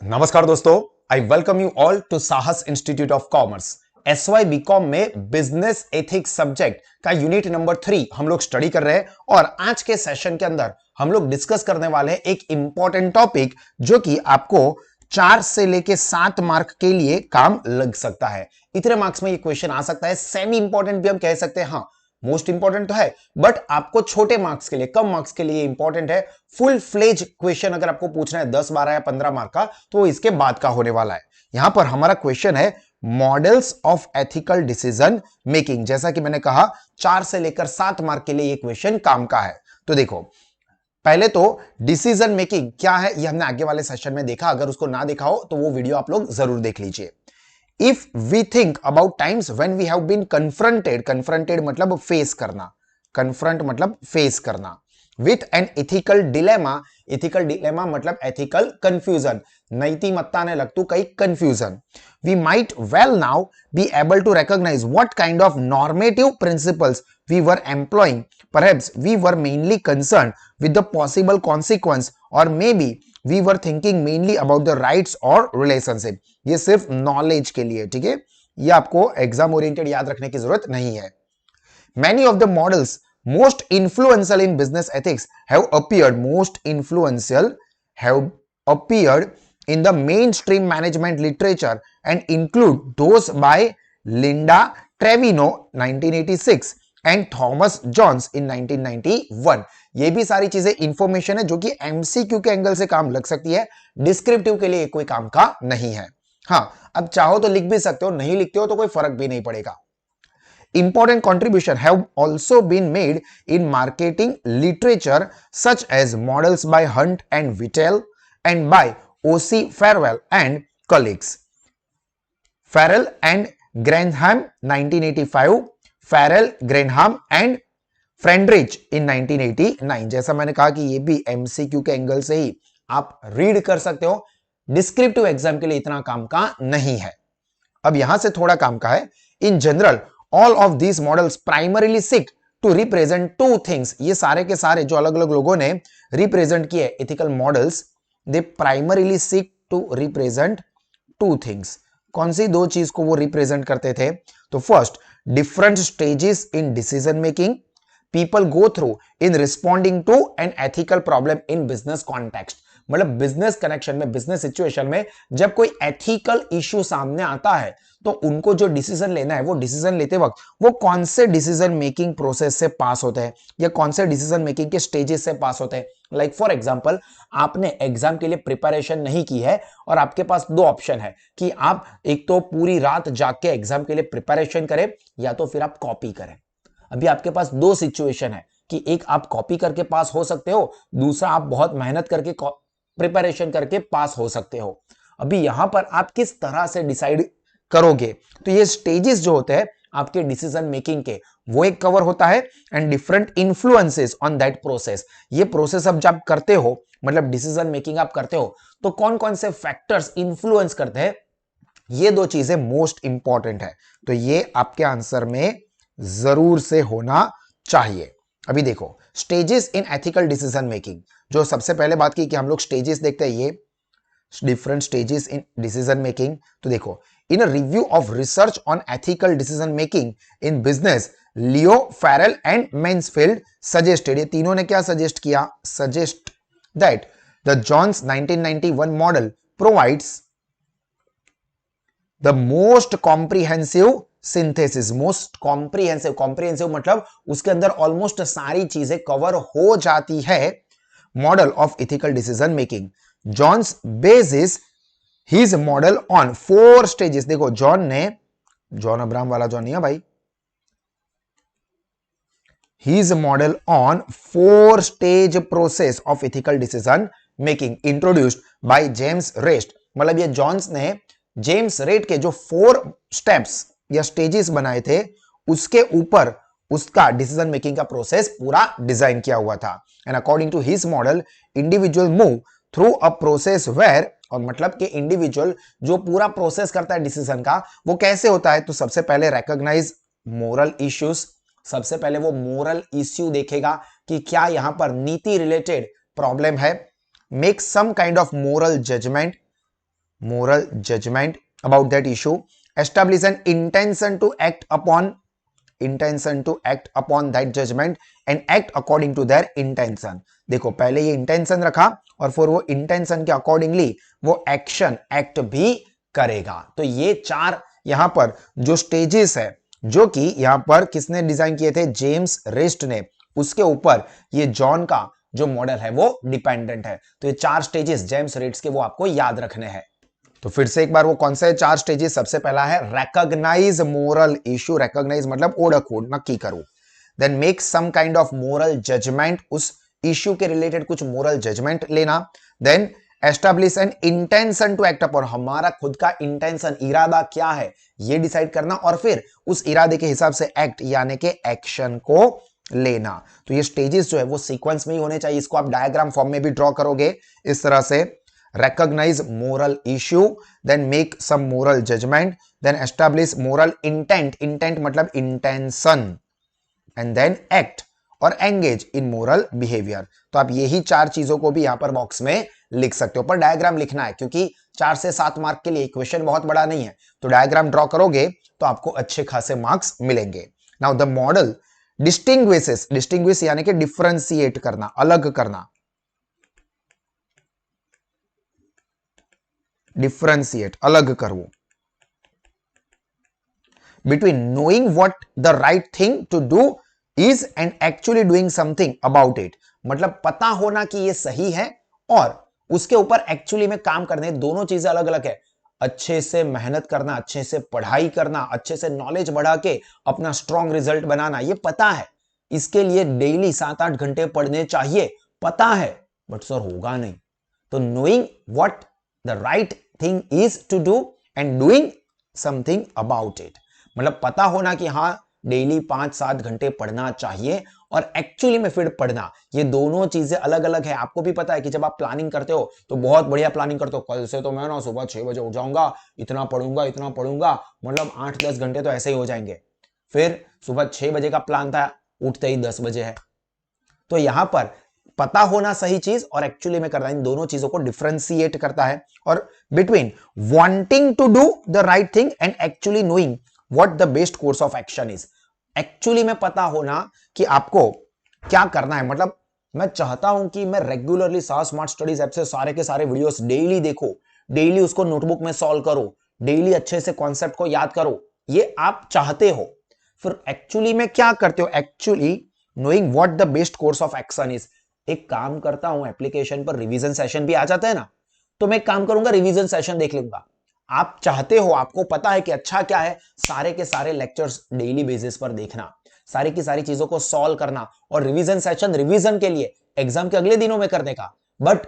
नमस्कार दोस्तों, I welcome you all to Sahas institute of commerce. SY BCom में business ethics subject का unit number 3 हम लोग स्टडी कर रहे हैं और आज के सेशन के अंदर हम लोग डिस्कस करने वाले हैं एक इंपॉर्टेंट टॉपिक जो कि आपको 4 से लेके 7 मार्क के लिए काम लग सकता है। इतने मार्क्स में ये क्वेश्चन आ सकता है, सेमी इंपॉर्टेंट भी हम कह सकते हैं। हाँ, मोस्ट इंपॉर्टेंट तो है, बट आपको छोटे मार्क्स के लिए, कम मार्क्स के लिए इंपॉर्टेंट है। फुल फ्लेज क्वेश्चन अगर आपको पूछना है 10, 12 या 15 मार्क का, तो इसके बाद का होने वाला है। यहां पर हमारा क्वेश्चन है models of ethical decision making. जैसा कि मैंने कहा 4 से लेकर 7 मार्क के लिए ये क्वेश्चन काम का है। तो देखो, पहले तो डिसीजन मेकिंग क्या है ये हमने आगे वाले सेशन में देखा। अगर उसको ना देखा हो तो वो वीडियो आप लोग जरूर देख लीजिए। If we think about times when we have been confronted मतलब फेस करना, confront मतलब फेस करना, with an ethical dilemma मतलब ethical confusion, नैतिमत्ता ने लगतु कई confusion, we might well now be able to recognize what kind of normative principles we were employing. Perhaps we were mainly concerned with the possible consequence or maybe we were thinking mainly about the rights or relationship. ये सिर्फ knowledge के लिए, ठीक है, ये आपको exam oriented याद रखने की जरूरत नहीं है। Many of the models most influential in business ethics have appeared in the mainstream management literature and include those by Linda Trevino 1986 and Thomas Jones in 1991। ये भी सारी चीजें इंफॉर्मेशन है जो कि एमसीक्यू के एंगल से काम लग सकती है, डिस्क्रिप्टिव के लिए कोई काम का नहीं है। हाँ, अब चाहो तो लिख भी सकते हो, नहीं लिखते हो तो कोई फर्क भी नहीं पड़ेगा। Important contribution have also been made in marketing literature such as models by Hunt and Whittle and by O.C. Farwell and colleagues. Farrell and Granham 1985, Farrell, Granham and फ्रेंडरिच इन 1989। जैसा मैंने कहा कि ये भी एमसीक्यू के एंगल से ही आप रीड कर सकते हो, डिस्क्रिप्टिव एग्जाम के लिए इतना काम का नहीं है। अब यहां से थोड़ा काम का है। In general all of these models primarily seek to represent two things. ये सारे के सारे जो अलग अलग लोगों ने रिप्रेजेंट किए ethical models, they primarily seek to represent two things. कौन सी दो चीज को वो रिप्रेजेंट करते थे? तो first, different stages in decision making people go through in responding to an ethical problem in business context। मतलब बिजनेस कनेक्शन में, बिजनेस सिचुएशन में जब कोई एथिकल इश्यू सामने आता है तो उनको जो डिसीजन लेना है, वो डिसीजन लेते वक्त वो कौन से डिसीजन मेकिंग प्रोसेस से पास होते हैं या कौन से डिसीजन मेकिंग के स्टेजेस से पास होते हैं। लाइक फॉर एग्जांपल, आपने एग्जाम के लिए प्रिपरेशन नहीं की है और आपके पास दो ऑप्शन है कि आप एक तो पूरी रात जाग के एग्जाम के लिए प्रिपरेशन करें या तो फिर आप कॉपी करें। अभी आपके पास दो सिचुएशन है कि एक आप कॉपी करके पास हो सकते हो, दूसरा आप बहुत मेहनत करके प्रिपरेशन करके पास हो सकते हो। अभी यहां पर आप किस तरह से डिसाइड करोगे? तो ये स्टेजेस जो होते हैं आपके डिसीजन मेकिंग के, वो एक कवर होता है and different influences on that process. ये प्रोसेस अब जब करते हो, मतलब डिसीजन मेकिंग आप करते हो, तो कौन कौन से फैक्टर्स इंफ्लुएंस करते हैं, ये दो चीजें मोस्ट इंपॉर्टेंट है। तो ये आपके आंसर में जरूर से होना चाहिए। अभी देखो, stages in ethical decision making, जो सबसे पहले बात की कि हम लोग स्टेजेस देखते हैं, ये different stages in decision making. तो देखो, in a review of research on ethical decision making in business, Leo, Farrell and Mansfield suggested, ये तीनों ने क्या सजेस्ट किया? Suggest that the Jones 1991 model provides the most comprehensive synthesis. Most comprehensive मतलब उसके अंदर ऑलमोस्ट सारी चीजें कवर हो जाती है model of ethical decision making. Jones bases his model on 4 stages. देखो, जॉन अब्राहम वाला जॉन नहीं है भाई, his model on 4 stage process of ethical decision making introduced by James Rest. मतलब ये जॉन्स ने जेम्स रेट के जो 4 स्टेप्स या स्टेजेस बनाए थे, उसके ऊपर उसका डिसीजन मेकिंग का प्रोसेस पूरा डिजाइन किया हुआ था। And according to his model, individual move through a process where, और मतलब कि इंडिविजुअल जो पूरा प्रोसेस करता है डिसीजन का, वो कैसे होता है? तो सबसे पहले रिकॉग्नाइज मोरल इश्यूज। सबसे पहले वो मोरल इश्यू देखेगा कि क्या यहां पर नीति रिलेटेड प्रॉब्लम है। Make some kind of moral judgment, moral judgment about that issue, establish an intention to act upon that judgment and act according to their intention. देखो पहले ये इंटेंशन रखा और फिर वो इंटेंशन के अकॉर्डिंगली वो एक्ट भी करेगा. तो ये 4 यहां पर जो स्टेजेस है जो कि यहां पर किसने डिजाइन किए थे, जेम्स रिस्ट ने, उसके ऊपर ये जॉन का जो मॉडल है वो डिपेंडेंट है. तो ये 4 स्टेजेस जेम्स रिस्ट के वो आपको याद रखने हैं. तो फिर से एक बार वो कौन सा है 4 स्टेजेस. सबसे पहला है रेकॉग्नाइज मोरल इश्यू. रेकॉग्नाइज मतलब ओळखू, नक्की करू. Then make some kind of moral judgment, उस इश्यू के रिलेटेड कुछ मोरल जजमेंट लेना. Then establish an intention to act upon, हमारा खुद का इंटेंशन, इरादा क्या है ये डिसाइड करना और फिर उस इरादे के हिसाब से एक्ट यानी कि एक्शन को लेना. तो ये स्टेजेस जो है वो सीक्वेंस में ही होने चाहिए. इसको आप डायग्राम फॉर्म में भी ड्रॉ करोगे इस तरह से. recognize moral issue, then make some moral judgment, then establish moral intent मतलब intention, and then act और engage in moral behavior. तो आप यही 4 चीजों को भी यहां पर बॉक्स में लिख सकते हो, पर डायग्राम लिखना है क्योंकि 4 से 7 मार्क के लिए इक्वेशन बहुत बड़ा नहीं है. तो डायग्राम ड्रॉ करोगे तो आपको अच्छे खासे मार्क्स मिलेंगे. नाउ द मॉडल डिस्टिंग्विश यानी कि डिफरेंशिएट करना, अलग करना. डिफरेंशिएट अलग करवो between knowing what the right thing to do is and actually doing something about it. मतलब पता होना कि ये सही है और उसके ऊपर एक्चुअली में काम करने, दोनों चीजें अलग अलग है. अच्छे से मेहनत करना, अच्छे से पढ़ाई करना, अच्छे से नॉलेज बढ़ा के अपना स्ट्रॉन्ग रिजल्ट बनाना, ये पता है. इसके लिए डेली 7-8 घंटे पढ़ने चाहिए, पता है, बट सर होगा नहीं. तो knowing what the right thing is to do and doing something about it. मतलब पता होना कि हाँ डेली 5-7 घंटे पढ़ना चाहिए और एक्चुअली में फिर पढ़ना, ये दोनों चीजें अलग अलग है. आपको भी पता है कि जब आप प्लानिंग करते हो तो बहुत बढ़िया प्लानिंग करते हो, कल से तो मैं ना सुबह 6 बजे उठ जाऊंगा, इतना पढ़ूंगा, मतलब 8-10 घंटे तो ऐसे ही हो जाएंगे. फिर सुबह 6 बजे का प्लान था, उठते ही 10 बजे है. तो यहां पर पता होना सही चीज और एक्चुअली में करना, इन दोनों चीजों को डिफरेंशिएट करता है. और between wanting to do the right thing and actually knowing what the best course of action is. Actually में पता होना कि आपको क्या करना है. मतलब मैं चाहता हूं कि मैं रेगुलरली स्मार्ट स्टडीज ऐप से सारे के सारे वीडियोस डेली देखो, डेली उसको नोटबुक में सॉल्व करो, डेली अच्छे से कॉन्सेप्ट को याद करो, ये आप चाहते हो. फिर एक्चुअली में क्या करते हो, actually knowing what the best course of action is. एक काम करता हूं, एप्लीकेशन पर रिवीजन सेशन भी आ जाता है ना, तो मैं एक काम करूंगा, रिवीजन सेशन देख लूंगा. आप चाहते हो, आपको पता है कि अच्छा क्या है, सारे के सारे लेक्चर्स डेली बेसिस पर देखना, सारी की सारी चीजों को सॉल्व करना और रिवीजन सेशन रिवीजन के लिए एग्जाम के अगले दिनों में करने का. बट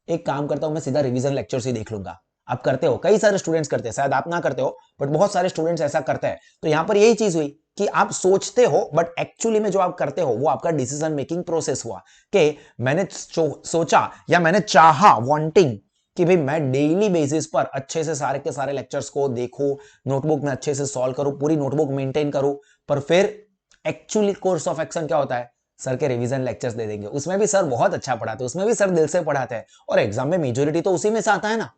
एक काम करता हूं, मैं सीधा रिवीजन लेक्चर्स ही देख लूंगा. आप करते हो, कई सारे स्टूडेंट्स करते हैं, शायद आप ना करते हो बट बहुत सारे स्टूडेंट्स ऐसा करते हैं. तो यहां पर यही चीज हुई कि आप सोचते हो बट एक्चुअली में जो आप करते हो वो आपका डिसीजन मेकिंग प्रोसेस हुआ कि मैंने सोचा या मैंने चाहा, वांटिंग कि भाई मैं डेली बेसिस पर अच्छे से सारे के सारे लेक्चर्स को देखूं, नोटबुक में अच्छे से सॉल्व करूं, पूरी नोटबुक मेंटेन करूं. पर फिर एक्चुअली कोर्स ऑफ एक्शन क्या होता है, सर के रिवीजन लेक्चर्स दे देंगे, उसमें भी सर बहुत अच्छा पढ़ाते हैं, उसमें भी सर दिल से पढ़ाते हैं और एग्जाम में मेजोरिटी तो उसी में से आता है ना.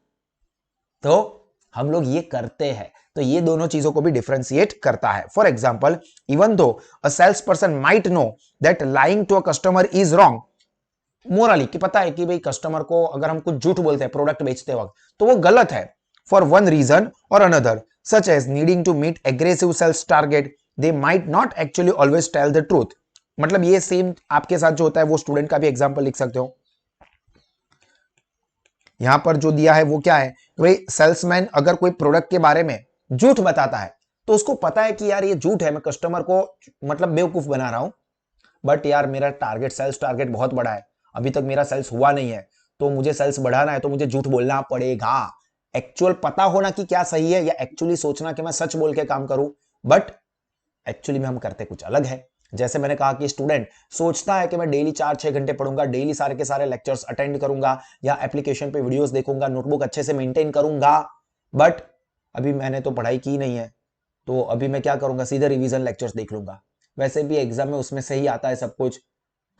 तो हम लोग ये करते हैं. तो ये दोनों चीजों को भी डिफरेंशिएट करता है. For example, even though a sales person might know that lying to a customer is wrong, morally कि पता है कि भाई कस्टमर को अगर हम कुछ झूठ बोलते हैं प्रोडक्ट बेचते वक्त तो वो गलत है, फॉर वन रीजन और another, such as needing to meet aggressive sales target, they might not actually always tell the truth. मतलब ये सेम आपके साथ जो होता है वो स्टूडेंट का भी एग्जाम्पल लिख सकते हो. यहां पर जो दिया है वो क्या है, भाई सेल्समैन अगर कोई प्रोडक्ट के बारे में झूठ बताता है तो उसको पता है कि यार ये झूठ है, मैं कस्टमर को मतलब बेवकूफ बना रहा हूं, बट यार मेरा टारगेट, सेल्स टारगेट बहुत बड़ा है, अभी तक मेरा सेल्स हुआ नहीं है, तो मुझे सेल्स बढ़ाना है तो मुझे झूठ बोलना पड़ेगा. एक्चुअल पता होना कि क्या सही है या एक्चुअली सोचना कि मैं सच बोल के काम करूं, बट एक्चुअली में हम करते कुछ अलग है. जैसे मैंने कहा कि स्टूडेंट सोचता है कि मैं डेली 4-6 घंटे पढ़ूंगा, डेली सारे के सारे लेक्चर्स अटेंड करूंगा या एप्लीकेशन पे वीडियोस देखूंगा, नोटबुक अच्छे से मेंटेन करूंगा, बट अभी मैंने तो पढ़ाई की नहीं है, तो अभी मैं क्या करूंगा, सीधे रिवीजन लेक्चर्स देख लूंगा, वैसे भी एग्जाम में उसमें से ही आता है सब कुछ.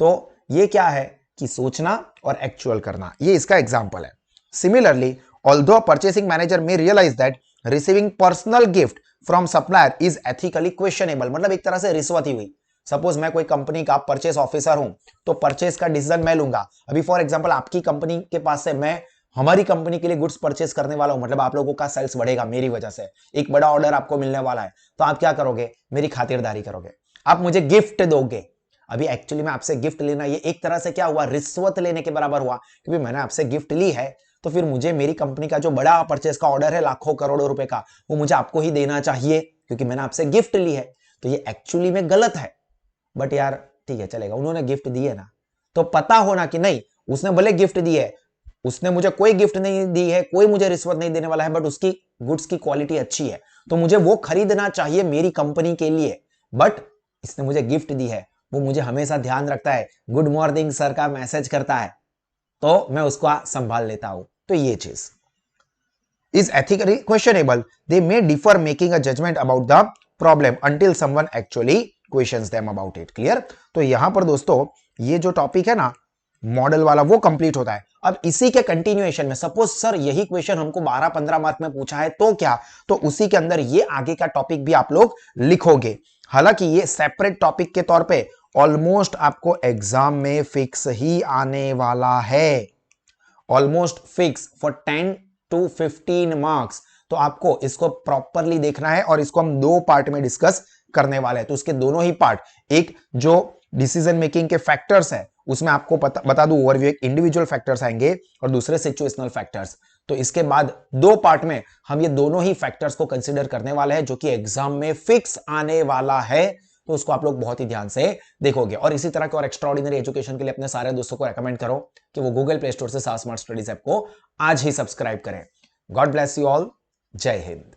तो ये क्या है कि सोचना और एक्चुअल करना, ये इसका एग्जाम्पल है. Similarly although purchasing manager may realise that receiving personal gift from supplier is ethically questionable, मतलब एक तरह से रिश्वत ही हुई। सपोज मैं कोई कंपनी का परचेस ऑफिसर हूं, तो परचेस का डिसीजन मैं लूंगा। अभी फॉर एग्जांपल आपकी कंपनी के पास से मैं हमारी कंपनी के लिए गुड्स परचेस करने वाला हूं, मतलब आप लोगों का सेल्स बढ़ेगा मेरी वजह से, एक बड़ा ऑर्डर आपको मिलने वाला है, तो आप क्या करोगे, मेरी खातिरदारी करोगे, आप मुझे गिफ्ट दोगे। अभी एक्चुअली में आपसे गिफ्ट लेना ये एक तरह से क्या हुआ, रिश्वत लेने के बराबर हुआ, क्योंकि मैंने आपसे गिफ्ट ली है तो फिर मुझे मेरी कंपनी का जो बड़ा परचेस का ऑर्डर है लाखों करोड़ों रुपए का, वो मुझे आपको ही देना चाहिए क्योंकि मैंने आपसे गिफ्ट ली है। तो ये एक्चुअली में गलत है, बट यार ठीक है चलेगा, उन्होंने गिफ्ट दी है ना, तो पता होना कि नहीं उसने भले गिफ्ट दी है, उसने मुझे कोई गिफ्ट नहीं दी है, कोई मुझे रिश्वत नहीं देने वाला है, बट उसकी गुड्स की क्वालिटी अच्छी है तो मुझे वो खरीदना चाहिए मेरी कंपनी के लिए। बट इसने मुझे गिफ्ट दी है, वो मुझे हमेशा ध्यान रखता है, गुड मॉर्निंग सर का मैसेज करता है, तो मैं उसको संभाल लेता हूं। तो ये चीज is ethically questionable. They may differ making a judgment about the problem until someone actually questions them about it. Clear? तो यहां पर दोस्तों ये जो टॉपिक है ना मॉडल वाला वो कंप्लीट होता है। अब इसी के कंटिन्यूएशन में सपोज सर यही क्वेश्चन हमको 12-15 मार्क में पूछा है तो क्या, तो उसी के अंदर ये आगे का टॉपिक भी आप लोग लिखोगे। हालांकि ये सेपरेट टॉपिक के तौर पे ऑलमोस्ट आपको एग्जाम में फिक्स ही आने वाला है, almost fix for 10 to 15 marks. तो आपको इसको प्रॉपरली देखना है और इसको हम दो पार्ट में डिस्कस करने वाले हैं। तो उसके दोनों ही पार्ट, एक जो डिसीजन मेकिंग के फैक्टर्स है उसमें आपको बता दूं ओवरव्यू, एक इंडिविजुअल फैक्टर्स आएंगे और दूसरे सिचुएशनल फैक्टर्स। तो इसके बाद दो पार्ट में हम ये दोनों ही फैक्टर्स को कंसीडर करने वाले हैं जो कि एग्जाम में फिक्स आने वाला है। तो उसको आप लोग बहुत ही ध्यान से देखोगे और इसी तरह के और एक्स्ट्राऑर्डिनरी एजुकेशन के लिए अपने सारे दोस्तों को रेकमेंड करो कि वो गूगल प्ले स्टोर से सास स्मार्ट स्टडीज ऐप को आज ही सब्सक्राइब करें। गॉड ब्लेस यू ऑल, जय हिंद।